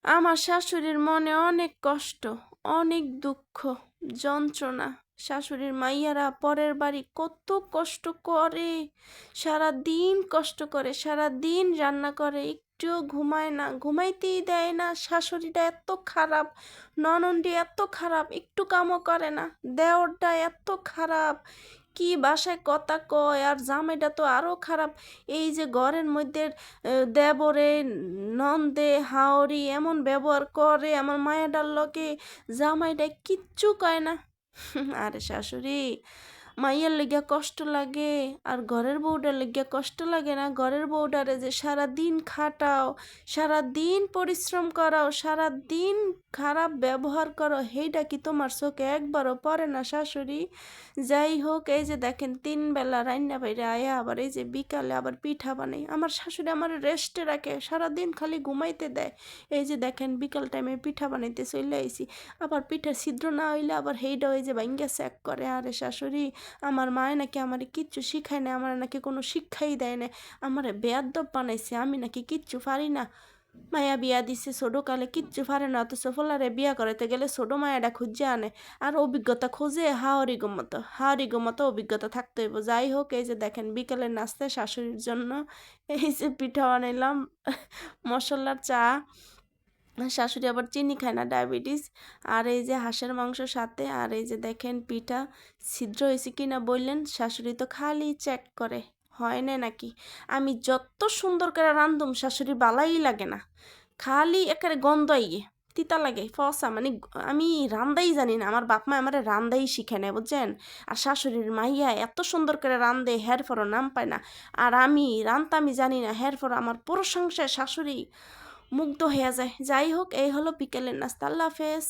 আমার শাশুড়ির মনে অনেক কষ্ট, অনেক দুঃখ, যন্ত্রণা। শাশুড়ির মাইয়ারা পরের বাড়ি কত কষ্ট করে, সারা দিন কষ্ট করে, সারা দিন রান্না করে, একটুও ঘুমায় না, ঘুমাইতেই দেয় না। শাশুড়িটা এত খারাপ, ননদটি এত খারাপ, একটু কামও করে না। দেওরটা এত খারাপ, কি বাসায় কথা কয়, আর জামাইটা তো আরো খারাপ। এই যে ঘরের মধ্যে দেবরে নন্দে হাওরি এমন ব্যবহার করে আমার মায়াডার লগে, জামাইটা কিচ্ছু কয় না। আরে শাশুড়ি, মাইয়ার লেগিয়া কষ্ট লাগে, আর ঘরের বউটার লেগিয়া কষ্ট লাগে না? ঘরের বউটারে যে সারা দিন খাটাও, সারা দিন পরিশ্রম করাও, সারা দিন খারাপ ব্যবহার করো, সেইটা কি তোমার চোখে একবারও পড়ে না শাশুড়ি? যাই হোক, এই যে দেখেন 3 বেলা রান্না বাইরে আয়া আবার এই যে বিকালে আবার পিঠা বানাই। আমার শাশুড়ি আমার রেস্টে রাখে, সারাদিন খালি ঘুমাইতে দেয়। এই যে দেখেন বিকাল টাইমে পিঠা বানাইতে চলে আইছি, আবার পিঠা ছিদ্র না হইলে আবার সেইটা ওই যে ভাঙ্গা চেক করে। আরে শাশুড়ি, আমার মায় নাকি আমারে কিচ্ছু শিখায় না, আমার নাকি কোনো শিক্ষাই দেয় না, আমারে বেয়াদ্দপ বানাইছে, আমি নাকি কিচ্ছু পারি না। মায়া বিয়া দিছে ছোটো কালে, কিচ্ছু পারে না, অথচ ফলারে বিয়া করাইতে গেলে ছোটো মায়াটা খুঁজে আনে। আর অভিজ্ঞতা খোঁজে হাওয়ারি মতো অভিজ্ঞতা থাকতে হইব। যাই হোক, এই যে দেখেন বিকেলের নাস্তায় শাশুড়ির জন্য এই যে পিঠা বানাইলাম, মশলার চা। শাশুড়ি আবার চিনি খায় না, ডায়াবেটিস। আর এই যে হাঁসের মাংস সাথে, আর এই যে দেখেন পিঠা ছিদ্র হয়েছে কিনা বললেন, শাশুড়ি তো খালি চেক করে হয় না নাকি। আমি যত সুন্দর করে রান্ধুম শাশুড়ি বালাই লাগে না, খালি একেবারে গন্ধ আইয়ে তিতা লাগে ফসা, মানে আমি রান্দাই জানি না, আমার বাপ মা আমার রান্দাই শিখে নেয় বুঝছেন। আর শাশুড়ির মাইয়া এত সুন্দর করে রান্ধে, হের ফরও নাম পায় না। আর আমি রান্তামি জানি না, হের ফর আমার প্রশংসায় শাশুড়ি মুগ্ধ হয়ে যায়। যাই হোক, এই হলো বিকেলের নাস্তা। আল্লাহ হাফেজ।